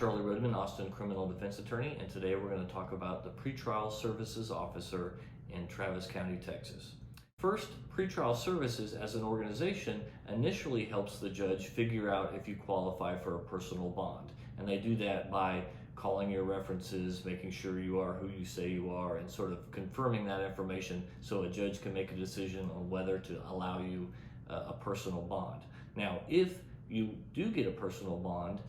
Charlie Roadman, Austin criminal defense attorney, and today we're going to talk about the pretrial services officer in Travis County, Texas. First, pretrial services as an organization initially helps the judge figure out if you qualify for a personal bond. And they do that by calling your references, making sure you are who you say you are, and sort of confirming that information so a judge can make a decision on whether to allow you a personal bond. Now, if you do get a personal bond,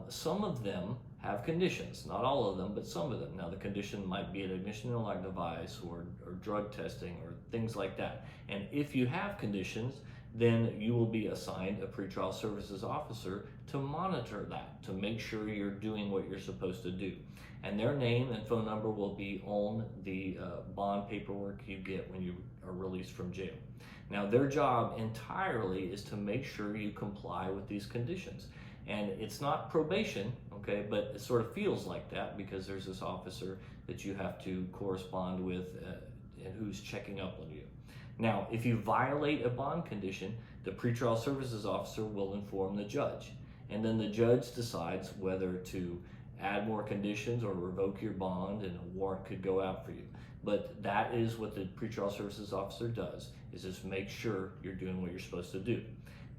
some of them have conditions, not all of them, but some of them. Now, the condition might be an ignition interlock device or drug testing or things like that. And if you have conditions, then you will be assigned a pretrial services officer to monitor that, to make sure you're doing what you're supposed to do. And their name and phone number will be on the bond paperwork you get when you are released from jail. Now, their job entirely is to make sure you comply with these conditions. And it's not probation, okay, but it sort of feels like that because there's this officer that you have to correspond with and who's checking up on you. Now, if you violate a bond condition, the pretrial services officer will inform the judge. And then the judge decides whether to add more conditions or revoke your bond, and a warrant could go out for you. But that is what the pretrial services officer does, is just make sure you're doing what you're supposed to do.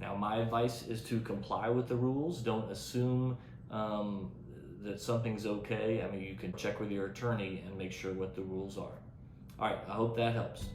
Now, my advice is to comply with the rules. Don't assume that something's okay. I mean, you can check with your attorney and make sure what the rules are. All right, I hope that helps.